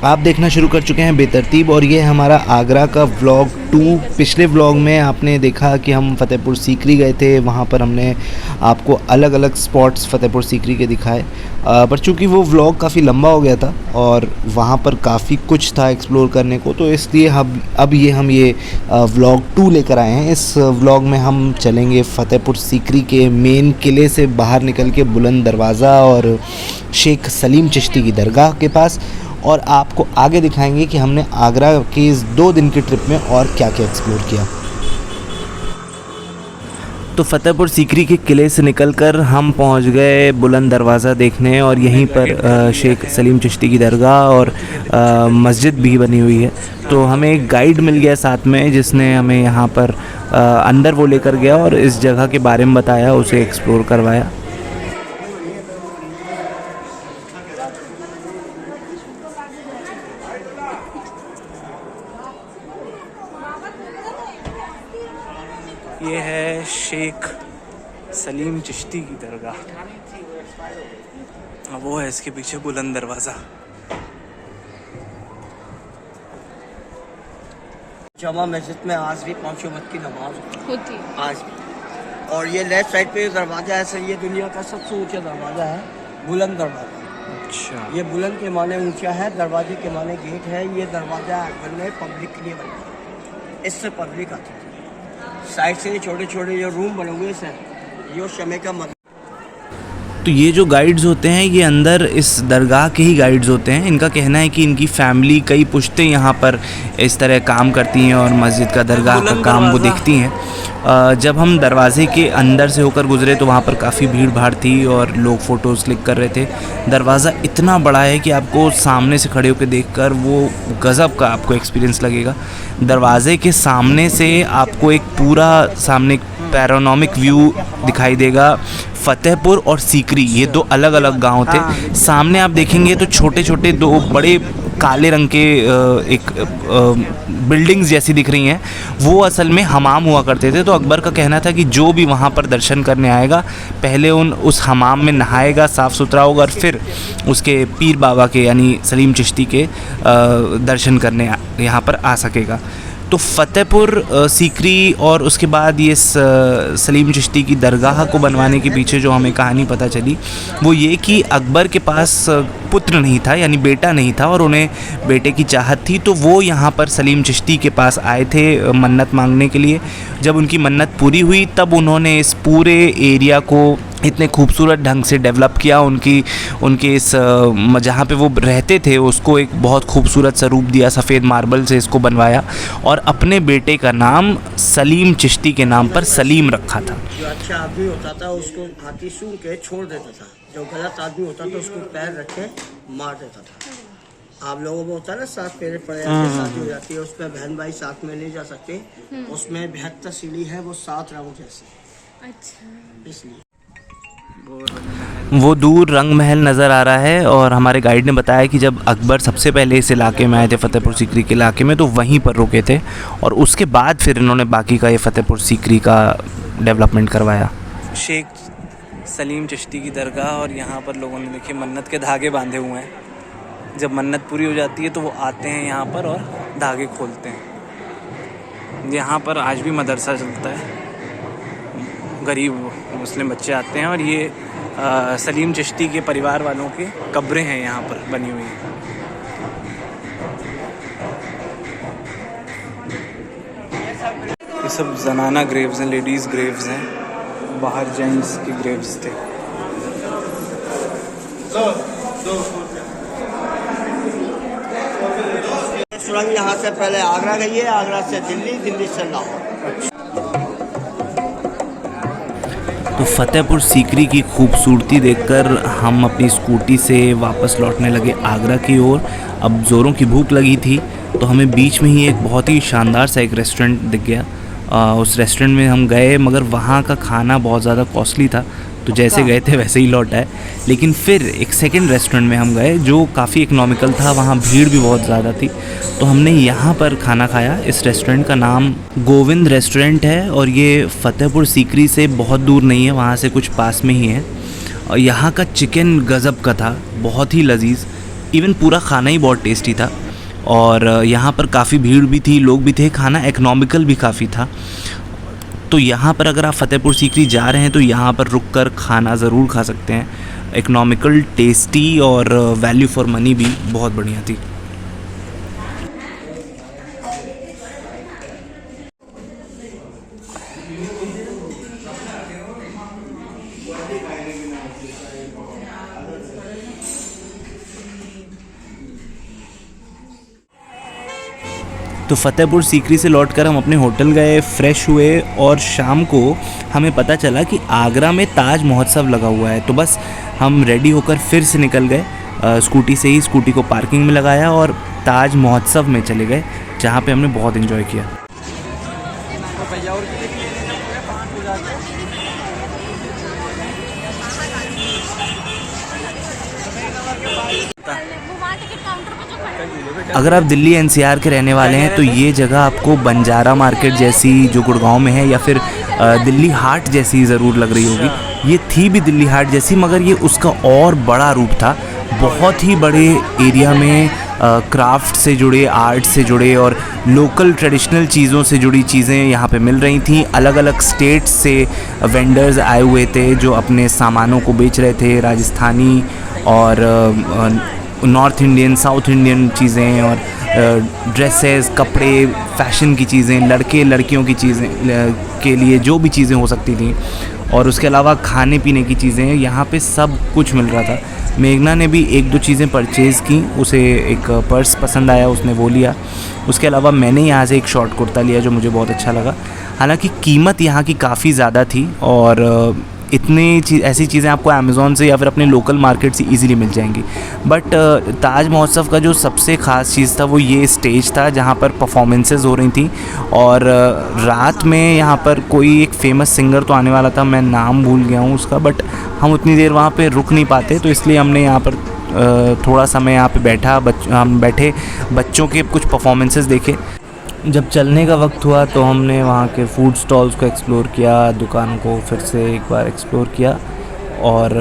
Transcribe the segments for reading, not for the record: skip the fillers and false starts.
आप देखना शुरू कर चुके हैं बेतरतीब, और ये हमारा आगरा का व्लॉग 2। पिछले व्लॉग में आपने देखा कि हम फ़तेहपुर सीकरी गए थे, वहाँ पर हमने आपको अलग अलग स्पॉट्स फ़तेहपुर सीकरी के दिखाए। पर चूँकि वो व्लॉग काफ़ी लंबा हो गया था और वहाँ पर काफ़ी कुछ था एक्सप्लोर करने को, तो इसलिए अब ये व्लॉग 2 लेकर आए हैं। इस व्लॉग में हम चलेंगे फ़तेहपुर सीकरी के मेन किले से बाहर निकल के बुलंद दरवाज़ा और शेख सलीम चिश्ती की दरगाह के पास, और आपको आगे दिखाएंगे कि हमने आगरा की इस 2 दिन की ट्रिप में और क्या क्या एक्सप्लोर किया। तो फ़तेहपुर सीकरी के किले से निकलकर हम पहुंच गए बुलंद दरवाज़ा देखने, और यहीं पर शेख सलीम चिश्ती की दरगाह और मस्जिद भी बनी हुई है। तो हमें एक गाइड मिल गया साथ में, जिसने हमें यहाँ पर अंदर वो लेकर गया और इस जगह के बारे में बताया, उसे एक्सप्लोर करवाया। ये है शेख सलीम चिश्ती की दरगाह, वो है इसके पीछे बुलंद दरवाज़ा। जमा मस्जिद में आज भी 5 वक्त की नमाज होती है आज भी। और ये लेफ्ट साइड पे दरवाज़ा है, सर ये दुनिया का सबसे ऊंचा दरवाज़ा है, बुलंद दरवाज़ा। अच्छा, ये बुलंद के माने ऊंचा है, दरवाजे के माने गेट है। ये दरवाज़ा अकबर ने पब्लिक के लिए बनाया, इससे पब्लिक आती है। साइड से छोटे छोटे जो रूम बने हुए हैं, ये शमे का मतलब। तो ये जो गाइड्स होते हैं ये अंदर इस दरगाह के ही गाइड्स होते हैं। इनका कहना है कि इनकी फैमिली कई पुश्तें यहाँ पर इस तरह काम करती हैं और मस्जिद का दरगाह का काम वो देखती हैं। जब हम दरवाज़े के अंदर से होकर गुज़रे तो वहाँ पर काफ़ी भीड़ भाड़ थी और लोग फ़ोटोज़ क्लिक कर रहे थे। दरवाज़ा इतना बड़ा है कि आपको सामने से खड़े होकर देखकर वो गज़ब का आपको एक्सपीरियंस लगेगा। दरवाज़े के सामने से आपको एक पूरा सामने पैनोरामिक व्यू दिखाई देगा। फ़तेहपुर और सीकरी ये 2 अलग अलग गांव थे। सामने आप देखेंगे तो छोटे छोटे 2 बड़े काले रंग के एक बिल्डिंग्स जैसी दिख रही हैं, वो असल में हमाम हुआ करते थे। तो अकबर का कहना था कि जो भी वहाँ पर दर्शन करने आएगा पहले उस हमाम में नहाएगा, साफ़ सुथरा होगा, और फिर उसके पीर बाबा के यानी सलीम चिश्ती के दर्शन करने यहाँ पर आ सकेगा। तो फ़तेहपुर सीकरी और उसके बाद ये सलीम चिश्ती की दरगाह को बनवाने के पीछे जो हमें कहानी पता चली वो ये कि अकबर के पास पुत्र नहीं था, यानी बेटा नहीं था, और उन्हें बेटे की चाहत थी। तो वो यहाँ पर सलीम चिश्ती के पास आए थे मन्नत मांगने के लिए। जब उनकी मन्नत पूरी हुई तब उन्होंने इस पूरे एरिया को इतने खूबसूरत ढंग से डेवलप किया। उनके इस जहाँ पे वो रहते थे उसको एक बहुत खूबसूरत सा रूप दिया, सफ़ेद मार्बल से इसको बनवाया, और अपने बेटे का नाम सलीम चिश्ती के नाम पर सलीम रखा था। जो अच्छा आदमी होता था उसको हाथी सूंघ के छोड़ देता था, जो गलत आदमी होता था उसको पैर रख के मार देता था। आप लोगों को होता है ना 7 फेरे पड़े जाते, शादी हो जाती है, उसमें बहन भाई साथ में नहीं जा सकते। उसमें 72 सीढ़ी है, वो 7 राउंड जैसे। अच्छा, इसलिए वो दूर रंग महल नज़र आ रहा है। और हमारे गाइड ने बताया कि जब अकबर सबसे पहले इस इलाके में आए थे फ़तेहपुर सीकरी के इलाके में, तो वहीं पर रुके थे और उसके बाद फिर इन्होंने बाकी का ये फ़तेहपुर सीकरी का डेवलपमेंट करवाया। शेख सलीम चिश्ती की दरगाह, और यहाँ पर लोगों ने देखिए मन्नत के धागे बांधे हुए हैं। जब मन्नत पूरी हो जाती है तो वो आते हैं यहाँ पर और धागे खोलते हैं। यहाँ पर आज भी मदरसा चलता है, गरीब मुस्लिम बच्चे आते हैं, और ये सलीम चिश्ती के परिवार वालों के कब्रें हैं यहाँ पर बनी हुई हैं। ये सब जनाना ग्रेव्स हैं, लेडीज़ ग्रेव्स हैं, बाहर जेंट्स के ग्रेव्स थे। सुरंग यहाँ से पहले आगरा गई है, आगरा से दिल्ली, दिल्ली से लाहौर। तो फ़तेहपुर सीकरी की खूबसूरती देखकर हम अपनी स्कूटी से वापस लौटने लगे आगरा की ओर। अब ज़ोरों की भूख लगी थी तो हमें बीच में ही एक बहुत ही शानदार सा एक रेस्टोरेंट दिख गया। उस रेस्टोरेंट में हम गए, मगर वहाँ का खाना बहुत ज़्यादा कॉस्टली था, तो जैसे गए थे वैसे ही लौट आए। लेकिन फिर एक सेकंड रेस्टोरेंट में हम गए जो काफ़ी इकोनॉमिकल था, वहाँ भीड़ भी बहुत ज़्यादा थी, तो हमने यहाँ पर खाना खाया। इस रेस्टोरेंट का नाम गोविंद रेस्टोरेंट है और ये फ़तेहपुर सीकरी से बहुत दूर नहीं है, वहाँ से कुछ पास में ही है। और यहाँ का चिकन गज़ब का था, बहुत ही लजीज। इवन पूरा खाना ही बहुत टेस्टी था और यहाँ पर काफ़ी भीड़ भी थी, लोग भी थे, खाना इकोनॉमिकल भी काफ़ी था। तो यहाँ पर अगर आप फतेहपुर सीकरी जा रहे हैं तो यहाँ पर रुक कर खाना ज़रूर खा सकते हैं। इकोनॉमिकल, टेस्टी और वैल्यू फॉर मनी भी बहुत बढ़िया थी। तो फतेहपुर सीकरी से लौटकर हम अपने होटल गए, फ्रेश हुए और शाम को हमें पता चला कि आगरा में ताज महोत्सव लगा हुआ है। तो बस हम रेडी होकर फिर से निकल गए, स्कूटी से ही स्कूटी को पार्किंग में लगाया और ताज महोत्सव में चले गए, जहाँ पे हमने बहुत एंजॉय किया। अगर आप दिल्ली एनसीआर के रहने वाले हैं तो ये जगह आपको बंजारा मार्केट जैसी जो गुड़गांव में है या फिर दिल्ली हाट जैसी ज़रूर लग रही होगी। ये थी भी दिल्ली हाट जैसी, मगर ये उसका और बड़ा रूप था। बहुत ही बड़े एरिया में क्राफ्ट से जुड़े, आर्ट से जुड़े और लोकल ट्रेडिशनल चीज़ों से जुड़ी चीज़ें यहाँ पे मिल रही थी। अलग अलग स्टेट्स से वेंडर्स आए हुए थे जो अपने सामानों को बेच रहे थे, राजस्थानी और नॉर्थ इंडियन, साउथ इंडियन चीज़ें और ड्रेसेस, कपड़े, फैशन की चीज़ें, लड़के लड़कियों की चीज़ें के लिए जो भी चीज़ें हो सकती थी और उसके अलावा खाने पीने की चीज़ें, यहाँ पे सब कुछ मिल रहा था। मेघना ने भी एक दो चीज़ें परचेज़ की, उसे एक पर्स पसंद आया, उसने वो लिया। उसके अलावा मैंने यहाँ से एक शॉर्ट कुर्ता लिया जो मुझे बहुत अच्छा लगा। हालांकि कीमत यहाँ की काफ़ी ज़्यादा थी और ऐसी चीज़ें आपको अमेज़ॉन से या फिर अपने लोकल मार्केट से इजीली मिल जाएंगी। बट ताज महोत्सव का जो सबसे ख़ास चीज़ था वो ये स्टेज था जहाँ पर परफॉर्मेंसेस हो रही थी और रात में यहाँ पर कोई एक फेमस सिंगर तो आने वाला था, मैं नाम भूल गया हूँ उसका, बट हम उतनी देर वहाँ पे रुक नहीं पाते तो इसलिए हमने यहाँ पर थोड़ा समय यहाँ पे हम बैठे, बच्चों के कुछ परफॉर्मेंसेस देखे। जब चलने का वक्त हुआ तो हमने वहाँ के फूड स्टॉल्स को एक्सप्लोर किया, दुकानों को फिर से एक बार एक्सप्लोर किया और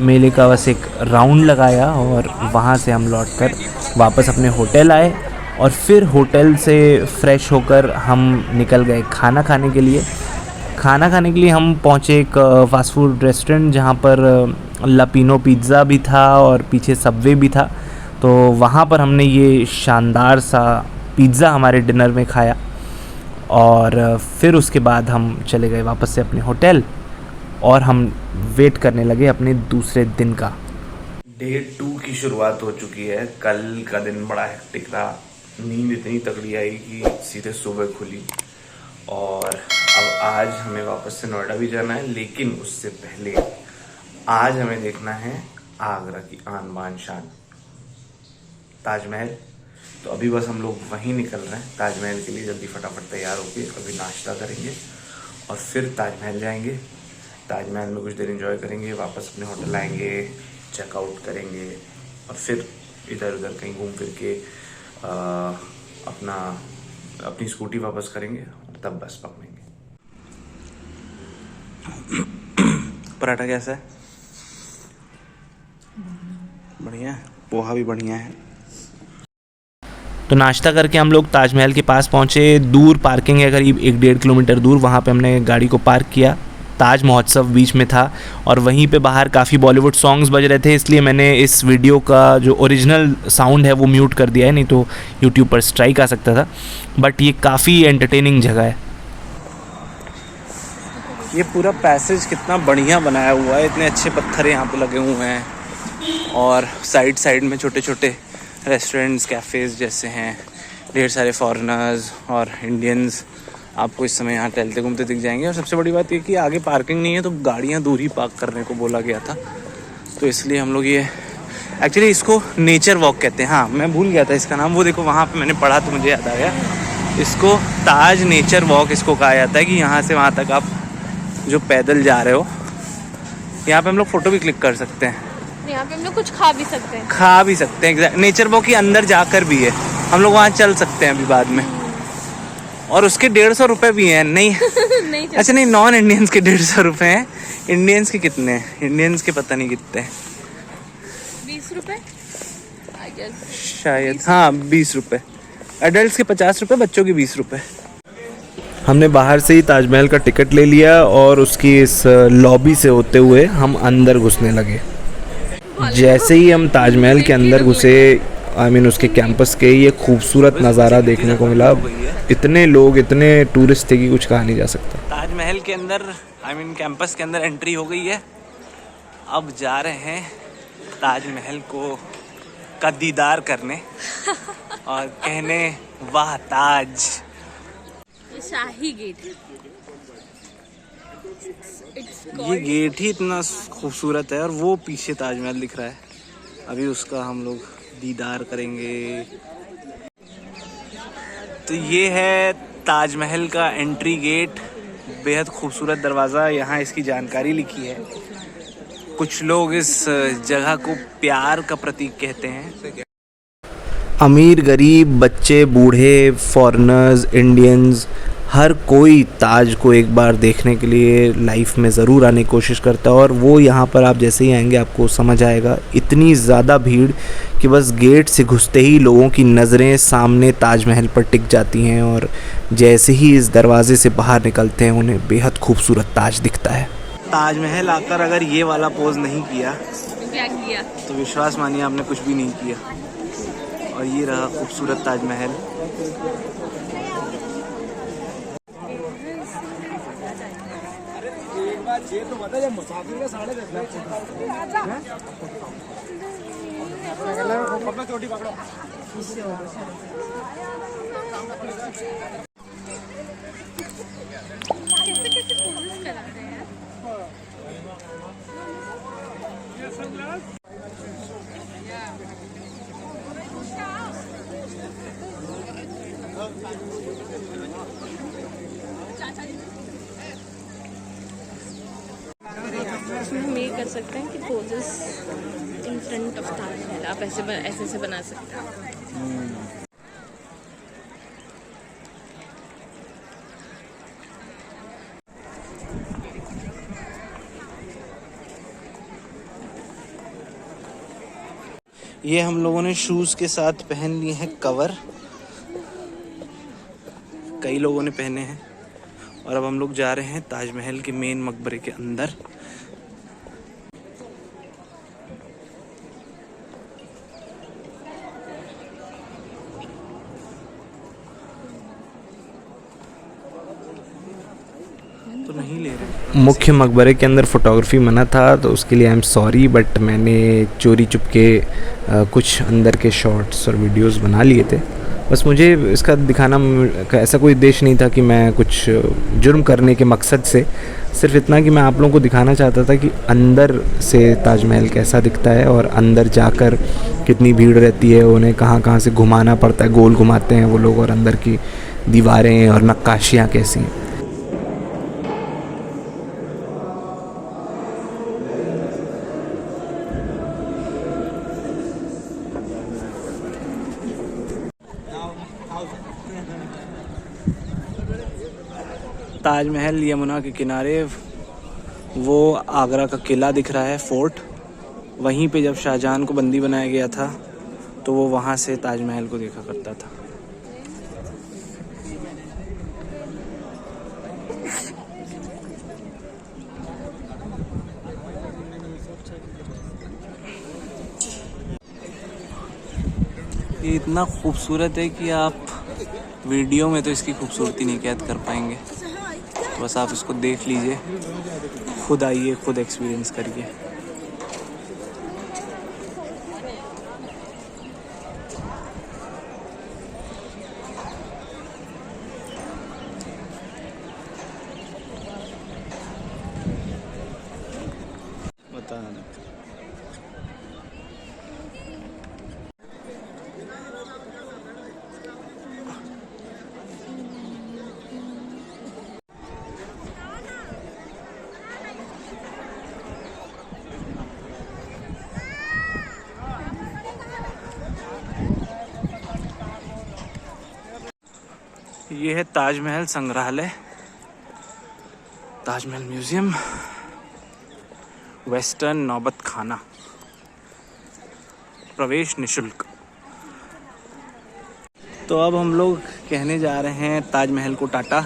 मेले का बस एक राउंड लगाया और वहाँ से हम लौटकर वापस अपने होटल आए और फिर होटल से फ्रेश होकर हम निकल गए खाना खाने के लिए। हम पहुँचे एक फ़ास्ट फूड रेस्टोरेंट जहाँ पर लापिनो पिज़्ज़ा भी था और पीछे सबवे भी था। तो वहाँ पर हमने ये शानदार सा पिज़्ज़ा हमारे डिनर में खाया और फिर उसके बाद हम चले गए वापस से अपने होटल और हम वेट करने लगे अपने दूसरे दिन का। डे 2 की शुरुआत हो चुकी है। कल का दिन बड़ा हेक्टिक रहा, नींद इतनी तगड़ी आई कि सीधे सुबह खुली और अब आज हमें वापस से नोएडा भी जाना है, लेकिन उससे पहले आज हमें देखना है आगरा की आन बान शान ताजमहल। तो अभी बस हम लोग वहीं निकल रहे हैं ताजमहल के लिए। जल्दी फटाफट तैयार होके अभी नाश्ता करेंगे और फिर ताजमहल जाएंगे। ताजमहल में कुछ देर एंजॉय करेंगे, वापस अपने होटल आएंगे, चेकआउट करेंगे और फिर इधर उधर कहीं घूम फिर के अपनी स्कूटी वापस करेंगे और तब बस पकड़ेंगे। पराठा कैसा है? बढ़िया है, पोहा भी बढ़िया है। तो नाश्ता करके हम लोग ताजमहल के पास पहुँचे। दूर पार्किंग है, करीब 1-1.5 किलोमीटर दूर, वहाँ पे हमने गाड़ी को पार्क किया। ताज महोत्सव बीच में था और वहीं पे बाहर काफ़ी बॉलीवुड सॉन्ग्स बज रहे थे, इसलिए मैंने इस वीडियो का जो ओरिजिनल साउंड है वो म्यूट कर दिया है, नहीं तो यूट्यूब पर स्ट्राइक आ सकता था। बट ये काफ़ी एंटरटेनिंग जगह है। ये पूरा पैसेज कितना बढ़िया बनाया हुआ है, इतने अच्छे पत्थर यहाँ पे लगे हुए हैं और साइड में छोटे छोटे रेस्टोरेंट्स, कैफ़ेज़ जैसे हैं। ढेर सारे फॉरेनर्स और इंडियंस आपको इस समय यहाँ टहलते घूमते दिख जाएंगे। और सबसे बड़ी बात ये कि आगे पार्किंग नहीं है, तो गाड़ियाँ दूर ही पार्क करने को बोला गया था, तो इसलिए हम लोग ये एक्चुअली इसको नेचर वॉक कहते हैं। हाँ, मैं भूल गया था इसका नाम, वो देखो वहाँ पे मैंने पढ़ा तो मुझे याद आ गया। इसको ताज नेचर वॉक इसको कहा जाता है कि यहाँ से वहाँ तक आप जो पैदल जा रहे हो, यहाँ पे हम लोग फ़ोटो भी क्लिक कर सकते हैं, यहाँ पे हम लोग कुछ खा भी सकते हैं। नेचर वॉक के अंदर जाकर भी है, हम लोग वहाँ चल सकते हैं अभी बाद में। और उसके 150 रुपये भी हैं। नहीं नहीं अच्छा नहीं, नॉन इंडियंस के 150 रुपये हैं। इंडियंस के कितने हैं? इंडियंस के पता नहीं कितने हैं। 20 रुपये शायद, हाँ 20 रुपये। एडल्ट के 50 रुपये, बच्चों के 20 रुपये। हमने बाहर से ही ताजमहल का टिकट ले लिया और उसकी इस लॉबी से होते हुए हम अंदर घुसने लगे। जैसे ही हम ताजमहल के अंदर घुसे, उसके कैंपस के, ये खूबसूरत नज़ारा देखने को मिला। इतने लोग, इतने टूरिस्ट थे कि कुछ कहा नहीं जा सकता। ताजमहल के अंदर, कैंपस के अंदर एंट्री हो गई है। अब जा रहे हैं ताजमहल का दीदार करने और कहने वाह ताज। शाही गेट, ये गेट ही इतना खूबसूरत है और वो पीछे ताजमहल दिख रहा है। अभी उसका हम लोग दीदार करेंगे। तो ये है ताजमहल का एंट्री गेट, बेहद खूबसूरत दरवाज़ा। यहाँ इसकी जानकारी लिखी है। कुछ लोग इस जगह को प्यार का प्रतीक कहते हैं। अमीर गरीब, बच्चे बूढ़े, फॉरेनर्स, इंडियंस, हर कोई ताज को एक बार देखने के लिए लाइफ में ज़रूर आने की कोशिश करता है। और वो यहाँ पर आप जैसे ही आएंगे आपको समझ आएगा। इतनी ज़्यादा भीड़ कि बस गेट से घुसते ही लोगों की नज़रें सामने ताजमहल पर टिक जाती हैं और जैसे ही इस दरवाजे से बाहर निकलते हैं उन्हें बेहद खूबसूरत ताज दिखता है। ताजमहल आकर अगर ये वाला पोज नहीं किया क्या किया तो विश्वास मानिए आपने कुछ भी नहीं किया। और ये रहा खूबसूरत ताजमहल। हम ये कर सकते हैं कि poses in front of Taj Mahal आप ऐसे से बना सकते हैं। ये हम लोगों ने शूज़ के साथ पहन लिए हैं कवर, कई लोगों ने पहने हैं। और अब हम लोग जा रहे हैं ताजमहल के मेन मकबरे के अंदर। तो नहीं ले रहे। मुख्य मकबरे के अंदर फ़ोटोग्राफी मना था तो उसके लिए आई एम सॉरी, बट मैंने चोरी चुपके कुछ अंदर के शॉट्स और वीडियोस बना लिए थे। बस मुझे इसका दिखाना का ऐसा कोई उद्देश्य नहीं था कि मैं कुछ जुर्म करने के मकसद से, सिर्फ इतना कि मैं आप लोगों को दिखाना चाहता था कि अंदर से ताजमहल कैसा दिखता है और अंदर जाकर कितनी भीड़ रहती है। उन्हें कहाँ कहाँ से घुमाना पड़ता है, गोल घुमाते हैं वो लोग, और अंदर की दीवारें और नक्काशियाँ कैसी हैं। ताजमहल यमुना के किनारे, वो आगरा का किला दिख रहा है, फोर्ट। वहीं पे जब शाहजहां को बंदी बनाया गया था तो वो वहाँ से ताजमहल को देखा करता था। ये इतना खूबसूरत है कि आप वीडियो में तो इसकी खूबसूरती नहीं कैद कर पाएंगे। तो बस आप इसको देख लीजिए, खुद आइए, खुद एक्सपीरियंस करिए। बताना ये है ताजमहल संग्रहालय, ताजमहल म्यूजियम, वेस्टर्न नौबत खाना, प्रवेश निशुल्क। तो अब हम लोग कहने जा रहे हैं ताजमहल को टाटा।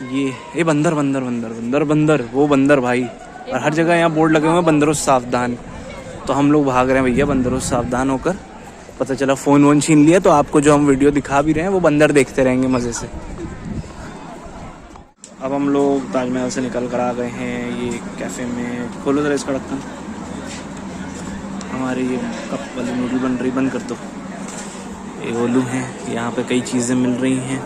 ये बंदर बंदर बंदर बंदर बंदर, वो बंदर भाई, और हर जगह यहाँ बोर्ड लगे हुए हैं बंदरों से सावधान। तो हम लोग भाग रहे हैं भैया बंदरों से सावधान होकर। पता चला फ़ोन वोन छीन लिया, तो आपको जो हम वीडियो दिखा भी रहे हैं वो बंदर देखते रहेंगे मज़े से। अब हम लोग ताजमहल से निकल कर आ गए हैं ये कैफ़े में। खोलो जरा इसका ढक्कन। हमारे ये कप वाली नूडल बन रही, बंद कर दो। ये ओलू हैं, यहाँ पे कई चीज़ें मिल रही हैं,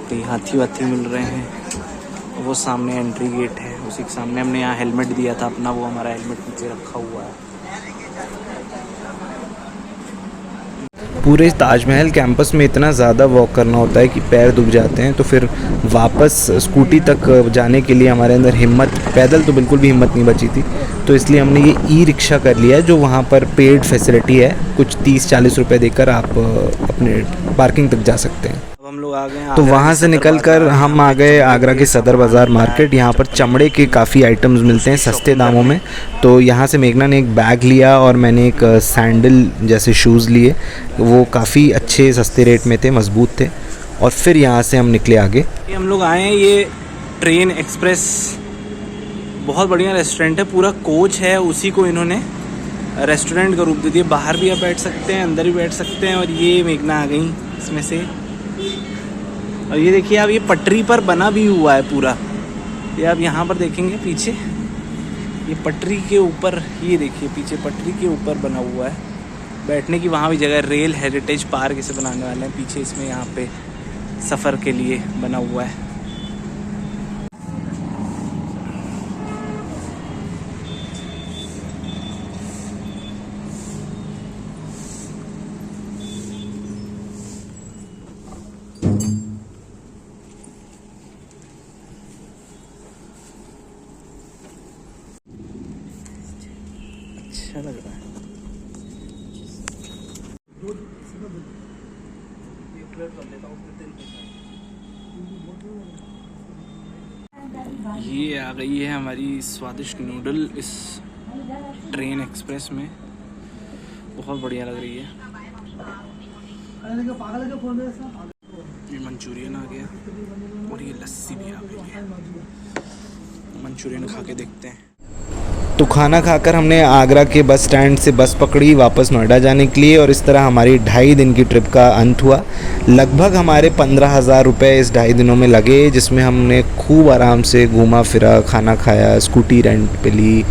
कई हाथी वाथी मिल रहे हैं। वो सामने एंट्री गेट है, उसी के सामने हमने यहाँ हेलमेट दिया था अपना, वो हमारा हेलमेट नीचे रखा हुआ है। पूरे ताजमहल कैंपस में इतना ज़्यादा वॉक करना होता है कि पैर दुख जाते हैं, तो फिर वापस स्कूटी तक जाने के लिए हमारे अंदर हिम्मत, पैदल तो बिल्कुल भी हिम्मत नहीं बची थी, तो इसलिए हमने ये ई-रिक्शा कर लिया है, जो वहाँ पर पेड फैसिलिटी है। कुछ 30-40 रुपये देकर आप अपने पार्किंग तक जा सकते हैं। अब हम लोग आ गए हैं, तो वहाँ से निकल कर हम आ गए आगरा के सदर बाज़ार मार्केट। यहाँ पर चमड़े के काफ़ी आइटम्स मिलते हैं सस्ते दामों में। तो यहाँ से मेघना ने एक बैग लिया और मैंने एक सैंडल जैसे शूज़ लिए, वो काफ़ी अच्छे सस्ते रेट में थे, मज़बूत थे। और फिर यहाँ से हम निकले आगे। हम लोग आए हैं ये ट्रेन एक्सप्रेस, बहुत बढ़िया रेस्टोरेंट है, पूरा कोच है, उसी को इन्होंने रेस्टोरेंट का रूप दे दिया। बाहर भी आप बैठ सकते हैं, अंदर भी बैठ सकते हैं। और ये मेघना आ गई इसमें से। और ये देखिए आप, ये पटरी पर बना भी हुआ है पूरा। ये आप यहाँ पर देखेंगे पीछे, ये पटरी के ऊपर, ये देखिए पीछे पटरी के ऊपर बना हुआ है। बैठने की वहाँ भी जगह, रेल हेरिटेज पार्क इसे बनाने वाले हैं पीछे, इसमें यहाँ पे सफ़र के लिए बना हुआ है। अच्छा लग रहा है। ये आ गई है हमारी स्वादिष्ट नूडल इस ट्रेन एक्सप्रेस में, बहुत बढ़िया लग रही है। ये मंचूरियन आ गया और ये लस्सी भी आ गई है। मंचूरियन खा के देखते हैं। तो खाना खाकर हमने आगरा के बस स्टैंड से बस पकड़ी वापस नोएडा जाने के लिए, और इस तरह हमारी 2.5 दिन की ट्रिप का अंत हुआ। लगभग हमारे 15,000 रुपये इस 2.5 दिनों में लगे, जिसमें हमने खूब आराम से घूमा फिरा, खाना खाया, स्कूटी रेंट पे ली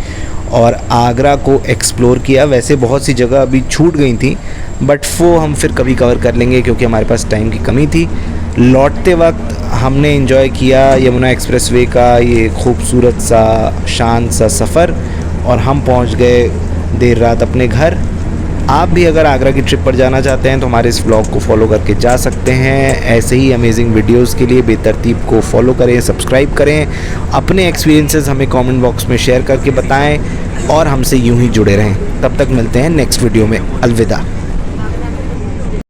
और आगरा को एक्सप्लोर किया। वैसे बहुत सी जगह अभी छूट गई थी, बट वो हम फिर कभी कवर कर लेंगे क्योंकि हमारे पास टाइम की कमी थी। लौटते वक्त हमने एंजॉय किया यमुना एक्सप्रेसवे का ये खूबसूरत सा शांत सा सफ़र, और हम पहुंच गए देर रात अपने घर। आप भी अगर आगरा की ट्रिप पर जाना चाहते हैं तो हमारे इस व्लॉग को फॉलो करके जा सकते हैं। ऐसे ही अमेजिंग वीडियोस के लिए बेतरतीब को फॉलो करें, सब्सक्राइब करें, अपने एक्सपीरियंसेस हमें कमेंट बॉक्स में शेयर करके बताएं और हमसे यूं ही जुड़े रहें। तब तक मिलते हैं नेक्स्ट वीडियो में। अलविदा।